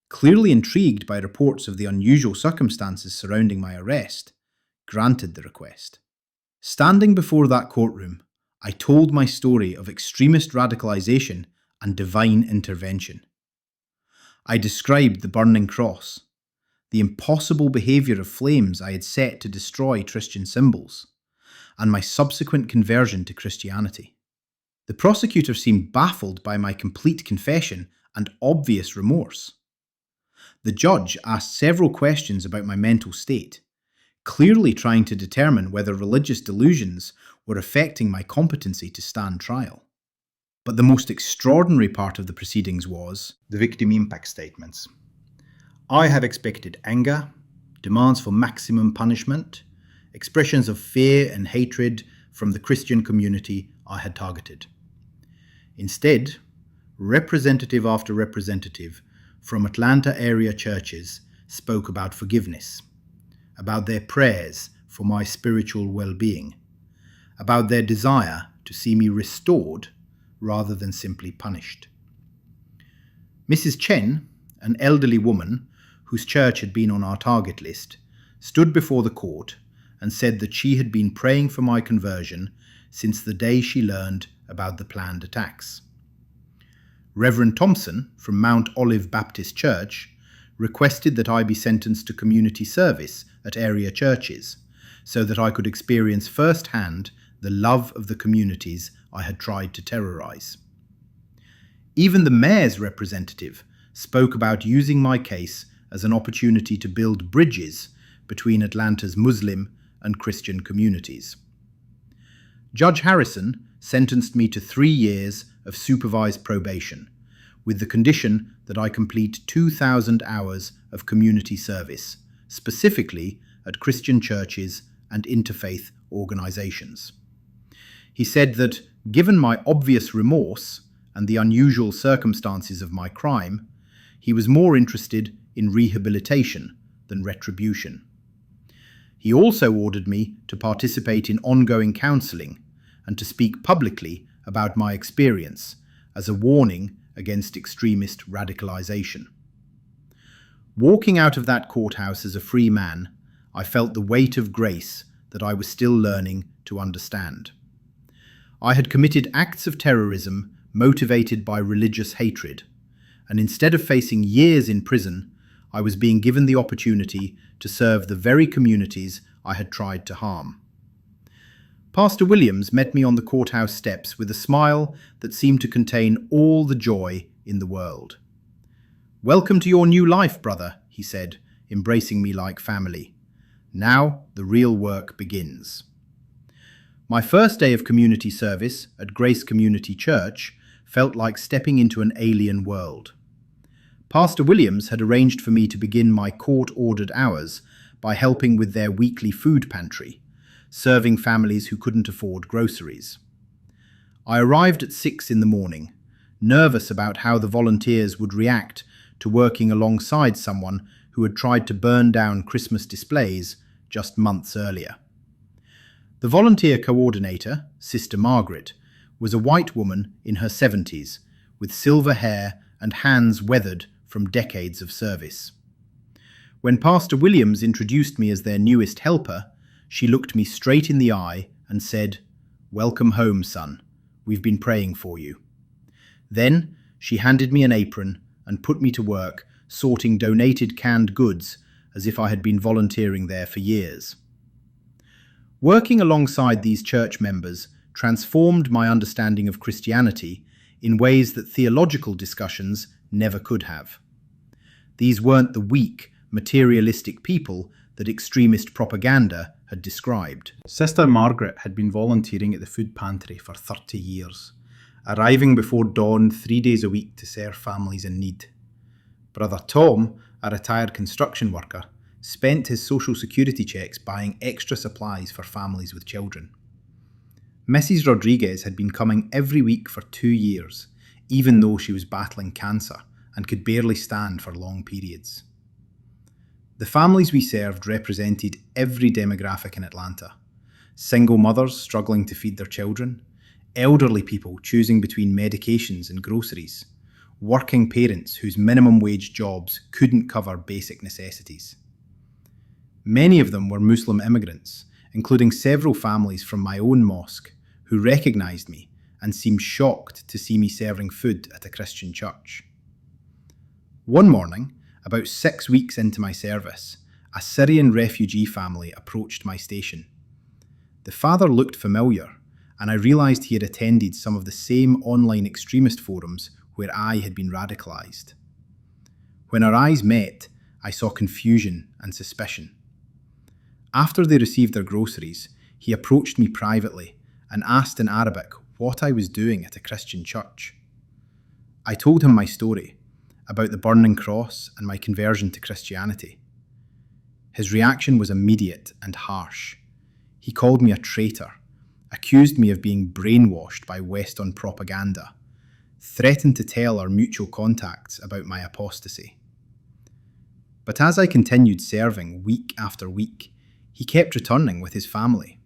clearly intrigued by reports of the unusual circumstances surrounding my arrest, granted the request. Standing before that courtroom, I told my story of extremist radicalization and divine intervention. I described the burning cross, the impossible behavior of flames I had set to destroy Christian symbols, and my subsequent conversion to Christianity. The prosecutor seemed baffled by my complete confession and obvious remorse. The judge asked several questions about my mental state, clearly trying to determine whether religious delusions were affecting my competency to stand trial. But the most extraordinary part of the proceedings was the victim impact statements. I had expected anger, demands for maximum punishment, expressions of fear and hatred from the Christian community I had targeted. Instead, representative after representative from Atlanta area churches spoke about forgiveness, about their prayers for my spiritual well-being, about their desire to see me restored rather than simply punished. Mrs. Chen, an elderly woman whose church had been on our target list, stood before the court and said that she had been praying for my conversion since the day she learned about the planned attacks. Reverend Thompson from Mount Olive Baptist Church requested that I be sentenced to community service at area churches so that I could experience firsthand the love of the communities I had tried to terrorize. Even the mayor's representative spoke about using my case as an opportunity to build bridges between Atlanta's Muslim and Christian communities. Judge Harrison sentenced me to 3 years of supervised probation, with the condition that I complete 2,000 hours of community service, specifically at Christian churches and interfaith organizations. He said that, given my obvious remorse and the unusual circumstances of my crime, he was more interested in rehabilitation than retribution. He also ordered me to participate in ongoing counseling and to speak publicly about my experience as a warning against extremist radicalization. Walking out of that courthouse as a free man, I felt the weight of grace that I was still learning to understand. I had committed acts of terrorism motivated by religious hatred, and instead of facing years in prison, I was being given the opportunity to serve the very communities I had tried to harm. Pastor Williams met me on the courthouse steps with a smile that seemed to contain all the joy in the world. "Welcome to your new life, brother," he said, embracing me like family. "Now the real work begins." My first day of community service at Grace Community Church felt like stepping into an alien world. Pastor Williams had arranged for me to begin my court-ordered hours by helping with their weekly food pantry, serving families who couldn't afford groceries. I arrived at 6 in the morning, nervous about how the volunteers would react to working alongside someone who had tried to burn down Christmas displays just months earlier. The volunteer coordinator, Sister Margaret, was a white woman in her 70s with silver hair and hands weathered from decades of service. When Pastor Williams introduced me as their newest helper, she looked me straight in the eye and said, "Welcome home, son. We've been praying for you." Then she handed me an apron and put me to work sorting donated canned goods as if I had been volunteering there for years. Working alongside these church members transformed my understanding of Christianity in ways that theological discussions never could have. These weren't the weak, materialistic people that extremist propaganda had described. Sister Margaret had been volunteering at the food pantry for 30 years, arriving before dawn 3 days a week to serve families in need. Brother Tom, a retired construction worker, spent his social security checks buying extra supplies for families with children. Mrs. Rodriguez had been coming every week for 2 years, even though she was battling cancer and could barely stand for long periods. The families we served represented every demographic in Atlanta. Single mothers struggling to feed their children, elderly people choosing between medications and groceries, working parents whose minimum wage jobs couldn't cover basic necessities. Many of them were Muslim immigrants, including several families from my own mosque who recognized me and seemed shocked to see me serving food at a Christian church. One morning, about 6 weeks into my service, a Syrian refugee family approached my station. The father looked familiar, and I realised he had attended some of the same online extremist forums where I had been radicalised. When our eyes met, I saw confusion and suspicion. After they received their groceries, he approached me privately and asked in Arabic what I was doing at a Christian church. I told him my story about the burning cross and my conversion to Christianity. His reaction was immediate and harsh. He called me a traitor, accused me of being brainwashed by Western propaganda, threatened to tell our mutual contacts about my apostasy. But as I continued serving week after week, he kept returning with his family.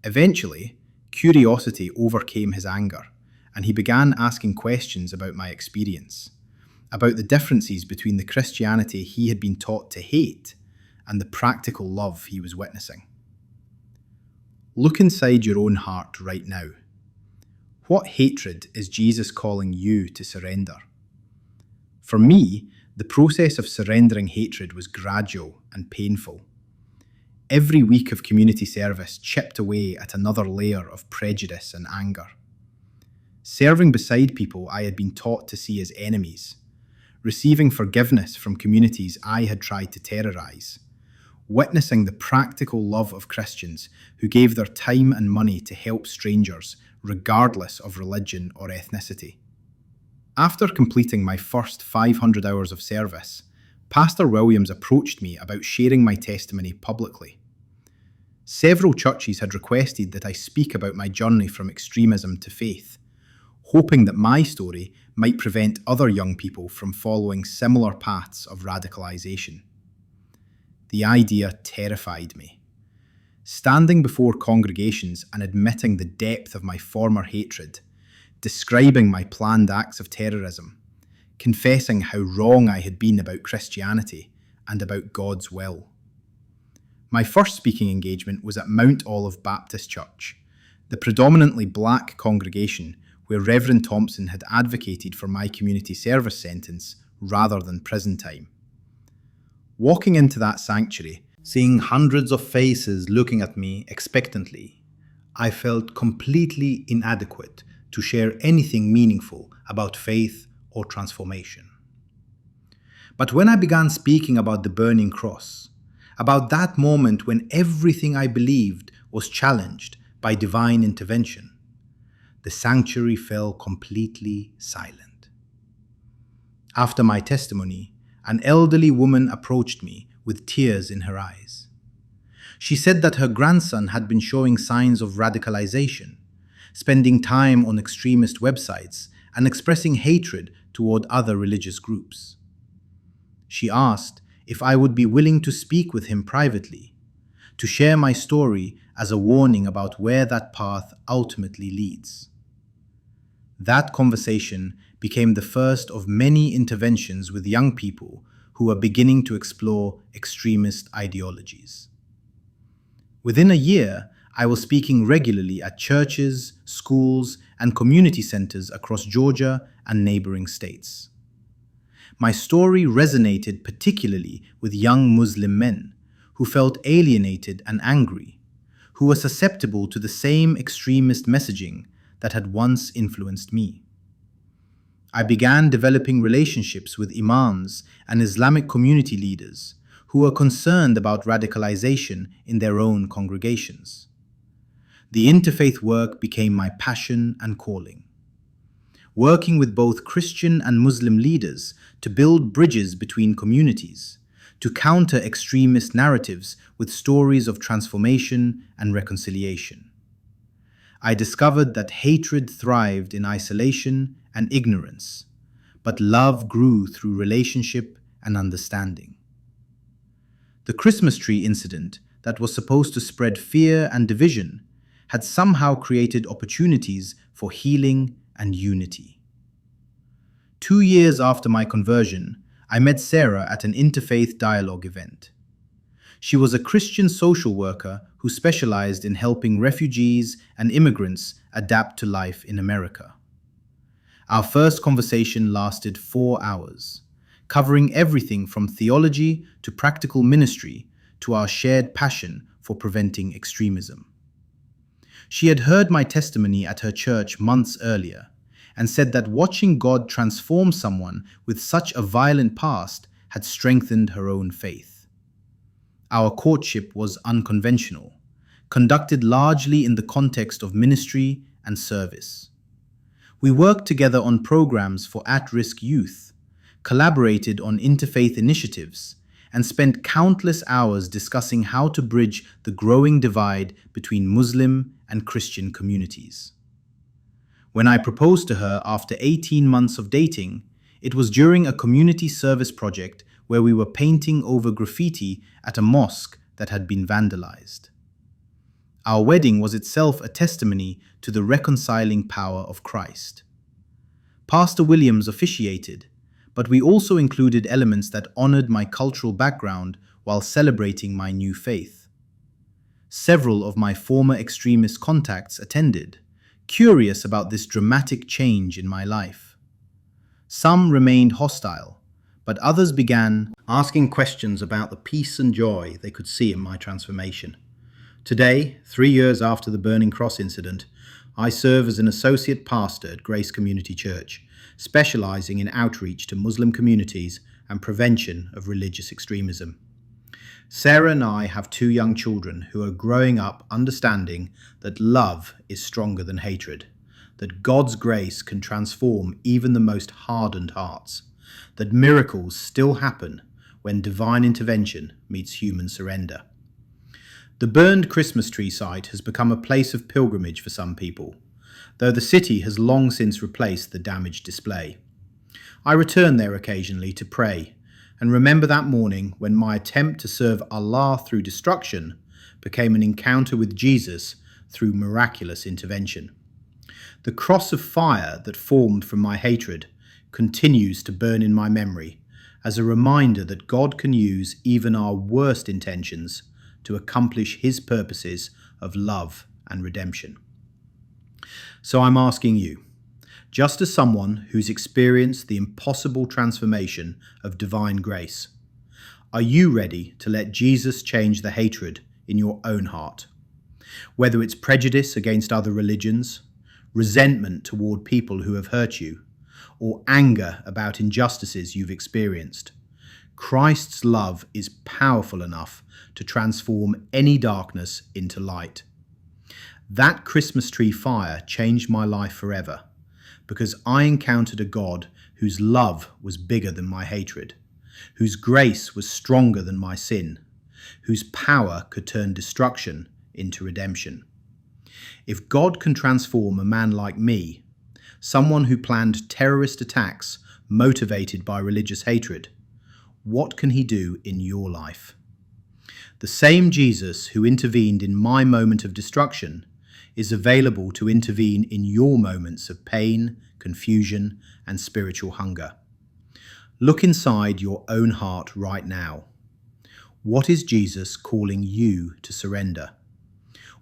Eventually, curiosity overcame his anger, and he began asking questions about my experience, about the differences between the Christianity he had been taught to hate and the practical love he was witnessing. Look inside your own heart right now. What hatred is Jesus calling you to surrender? For me, the process of surrendering hatred was gradual and painful. Every week of community service chipped away at another layer of prejudice and anger. Serving beside people I had been taught to see as enemies, receiving forgiveness from communities I had tried to terrorise, witnessing the practical love of Christians who gave their time and money to help strangers, regardless of religion or ethnicity. After completing my first 500 hours of service, Pastor Williams approached me about sharing my testimony publicly. Several churches had requested that I speak about my journey from extremism to faith, hoping that my story might prevent other young people from following similar paths of radicalisation. The idea terrified me. Standing before congregations and admitting the depth of my former hatred, describing my planned acts of terrorism, confessing how wrong I had been about Christianity and about God's will. My first speaking engagement was at Mount Olive Baptist Church, the predominantly black congregation where Reverend Thompson had advocated for my community service sentence rather than prison time. Walking into that sanctuary, seeing hundreds of faces looking at me expectantly, I felt completely inadequate to share anything meaningful about faith or transformation. But when I began speaking about the burning cross, about that moment when everything I believed was challenged by divine intervention, the sanctuary fell completely silent. After my testimony, an elderly woman approached me with tears in her eyes. She said that her grandson had been showing signs of radicalization, spending time on extremist websites and expressing hatred toward other religious groups. She asked if I would be willing to speak with him privately, to share my story as a warning about where that path ultimately leads. That conversation became the first of many interventions with young people who were beginning to explore extremist ideologies. Within a year, I was speaking regularly at churches, schools, and community centers across Georgia and neighboring states. My story resonated particularly with young Muslim men who felt alienated and angry, who were susceptible to the same extremist messaging that had once influenced me. I began developing relationships with imams and Islamic community leaders who were concerned about radicalization in their own congregations. The interfaith work became my passion and calling. Working with both Christian and Muslim leaders to build bridges between communities, to counter extremist narratives with stories of transformation and reconciliation. I discovered that hatred thrived in isolation and ignorance, but love grew through relationship and understanding. The Christmas tree incident that was supposed to spread fear and division had somehow created opportunities for healing and unity. 2 years after my conversion, I met Sarah at an interfaith dialogue event. She was a Christian social worker who specialized in helping refugees and immigrants adapt to life in America. Our first conversation lasted 4 hours, covering everything from theology to practical ministry to our shared passion for preventing extremism. She had heard my testimony at her church months earlier and said that watching God transform someone with such a violent past had strengthened her own faith. Our courtship was unconventional, conducted largely in the context of ministry and service. We worked together on programs for at-risk youth, collaborated on interfaith initiatives, and spent countless hours discussing how to bridge the growing divide between Muslim and Christian communities. When I proposed to her after 18 months of dating, it was during a community service project where we were painting over graffiti at a mosque that had been vandalized. Our wedding was itself a testimony to the reconciling power of Christ. Pastor Williams officiated, but we also included elements that honored my cultural background while celebrating my new faith. Several of my former extremist contacts attended, curious about this dramatic change in my life. Some remained hostile, but others began asking questions about the peace and joy they could see in my transformation. Today, 3 years after the Burning Cross incident, I serve as an associate pastor at Grace Community Church, specializing in outreach to Muslim communities and prevention of religious extremism. Sarah and I have 2 young children who are growing up understanding that love is stronger than hatred, that God's grace can transform even the most hardened hearts, that miracles still happen when divine intervention meets human surrender. The burned Christmas tree site has become a place of pilgrimage for some people, though the city has long since replaced the damaged display. I return there occasionally to pray and remember that morning when my attempt to serve Allah through destruction became an encounter with Jesus through miraculous intervention. The cross of fire that formed from my hatred continues to burn in my memory as a reminder that God can use even our worst intentions to accomplish His purposes of love and redemption. So I'm asking you, just as someone who's experienced the impossible transformation of divine grace, are you ready to let Jesus change the hatred in your own heart? Whether it's prejudice against other religions, resentment toward people who have hurt you, or anger about injustices you've experienced, Christ's love is powerful enough to transform any darkness into light. That Christmas tree fire changed my life forever because I encountered a God whose love was bigger than my hatred, whose grace was stronger than my sin, whose power could turn destruction into redemption. If God can transform a man like me, someone who planned terrorist attacks motivated by religious hatred, what can he do in your life? The same Jesus who intervened in my moment of destruction is available to intervene in your moments of pain, confusion, and spiritual hunger. Look inside your own heart right now. What is Jesus calling you to surrender?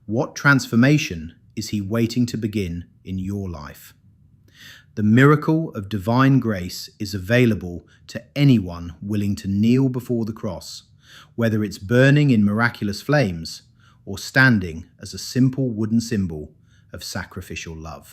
What transformation is he waiting to begin in your life? The miracle of divine grace is available to anyone willing to kneel before the cross, whether it's burning in miraculous flames or standing as a simple wooden symbol of sacrificial love.